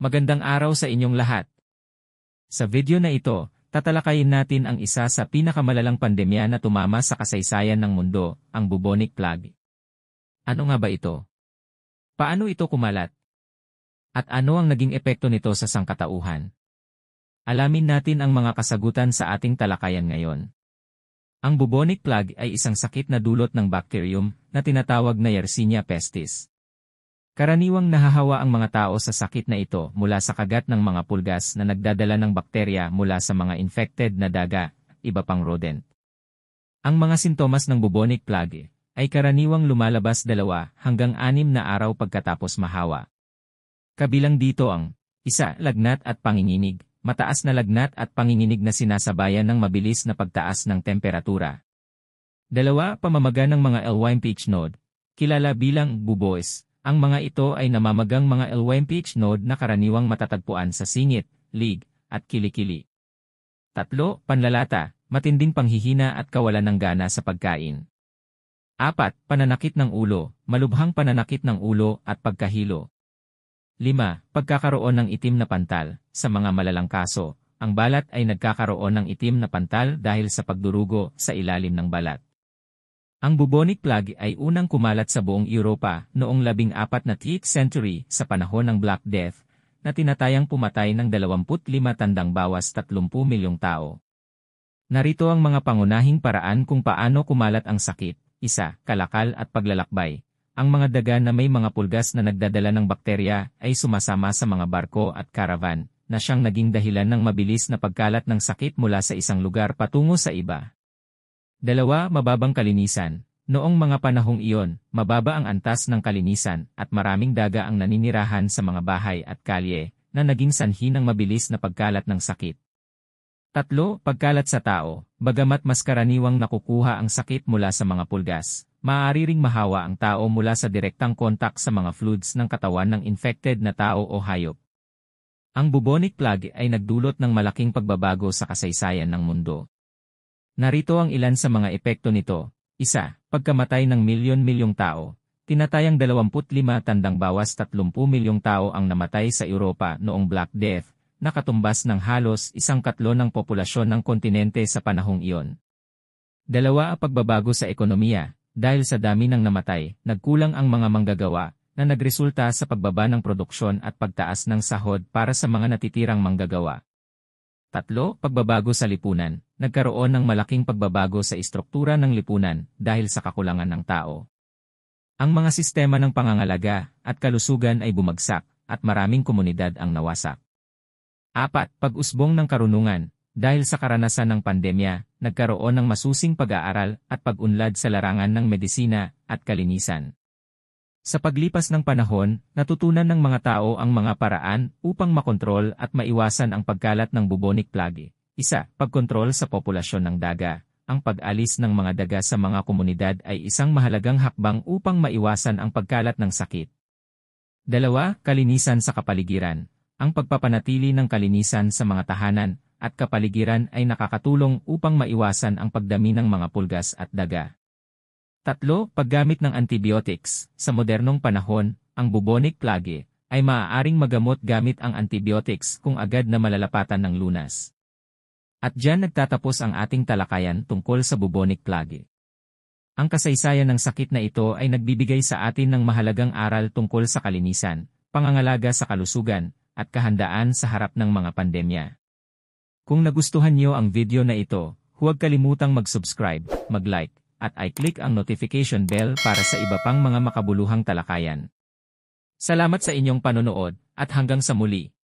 Magandang araw sa inyong lahat. Sa video na ito, tatalakayin natin ang isa sa pinakamalalang pandemya na tumama sa kasaysayan ng mundo, ang bubonic plague. Ano nga ba ito? Paano ito kumalat? At ano ang naging epekto nito sa sangkatauhan? Alamin natin ang mga kasagutan sa ating talakayan ngayon. Ang bubonic plague ay isang sakit na dulot ng bacterium na tinatawag na Yersinia pestis. Karaniwang nahahawa ang mga tao sa sakit na ito mula sa kagat ng mga pulgas na nagdadala ng bakterya mula sa mga infected na daga, iba pang rodent. Ang mga sintomas ng bubonic plague ay karaniwang lumalabas 2 hanggang 6 na araw pagkatapos mahawa. Kabilang dito ang 1. Lagnat at panginginig, mataas na lagnat at panginginig na sinasabayan ng mabilis na pagtaas ng temperatura. 2. Pamamaga ng mga LYMPH node, kilala bilang buboes. Ang mga ito ay namamagang mga LYMPH node na karaniwang matatagpuan sa singit, lig, at kilikili. 3. Panlalata, matinding panghihina at kawalan ng gana sa pagkain. 4. Pananakit ng ulo, malubhang pananakit ng ulo at pagkahilo. 5. Pagkakaroon ng itim na pantal. Sa mga malalang kaso, ang balat ay nagkakaroon ng itim na pantal dahil sa pagdurugo sa ilalim ng balat. Ang bubonic plague ay unang kumalat sa buong Europa noong 14th century sa panahon ng Black Death, na tinatayang pumatay ng 25 tandang bawas 30 milyong tao. Narito ang mga pangunahing paraan kung paano kumalat ang sakit. 1. Kalakal at paglalakbay. Ang mga daga na may mga pulgas na nagdadala ng bakterya ay sumasama sa mga barko at caravan, na siyang naging dahilan ng mabilis na pagkalat ng sakit mula sa isang lugar patungo sa iba. 2. Mababang kalinisan. Noong mga panahong iyon, mababa ang antas ng kalinisan at maraming daga ang naninirahan sa mga bahay at kalye, na naging sanhi ng mabilis na pagkalat ng sakit. 3. Pagkalat sa tao. Bagamat mas karaniwang nakukuha ang sakit mula sa mga pulgas, maaari ring mahawa ang tao mula sa direktang kontak sa mga fluids ng katawan ng infected na tao o hayop. Ang bubonic plague ay nagdulot ng malaking pagbabago sa kasaysayan ng mundo. Narito ang ilan sa mga epekto nito. 1. Pagkamatay ng milyon-milyong tao. Tinatayang 25 tandang bawas 30 milyong tao ang namatay sa Europa noong Black Death, na katumbas ng halos 1/4 ng populasyon ng kontinente sa panahong iyon. 2. Pagbabago sa ekonomiya. Dahil sa dami ng namatay, nagkulang ang mga manggagawa, na nagresulta sa pagbaba ng produksyon at pagtaas ng sahod para sa mga natitirang manggagawa. 3. Pagbabago sa lipunan. Nagkaroon ng malaking pagbabago sa istruktura ng lipunan dahil sa kakulangan ng tao. Ang mga sistema ng pangangalaga at kalusugan ay bumagsak at maraming komunidad ang nawasak. 4. Pag-usbong ng karunungan. Dahil sa karanasan ng pandemya, nagkaroon ng masusing pag-aaral at pag-unlad sa larangan ng medisina at kalinisan. Sa paglipas ng panahon, natutunan ng mga tao ang mga paraan upang makontrol at maiwasan ang pagkalat ng bubonic plague. 1. Pagkontrol sa populasyon ng daga. Ang pag-alis ng mga daga sa mga komunidad ay isang mahalagang hakbang upang maiwasan ang pagkalat ng sakit. 2. Kalinisan sa kapaligiran. Ang pagpapanatili ng kalinisan sa mga tahanan at kapaligiran ay nakakatulong upang maiwasan ang pagdami ng mga pulgas at daga. 3. Paggamit ng antibiotics. Sa modernong panahon, ang bubonic plague ay maaaring magamot gamit ang antibiotics kung agad na malalapatan ng lunas. At diyan nagtatapos ang ating talakayan tungkol sa bubonic plague. Ang kasaysayan ng sakit na ito ay nagbibigay sa atin ng mahalagang aral tungkol sa kalinisan, pangangalaga sa kalusugan, at kahandaan sa harap ng mga pandemya. Kung nagustuhan niyo ang video na ito, huwag kalimutang mag-subscribe, mag-like, at i-click ang notification bell para sa iba pang mga makabuluhang talakayan. Salamat sa inyong panonood, at hanggang sa muli.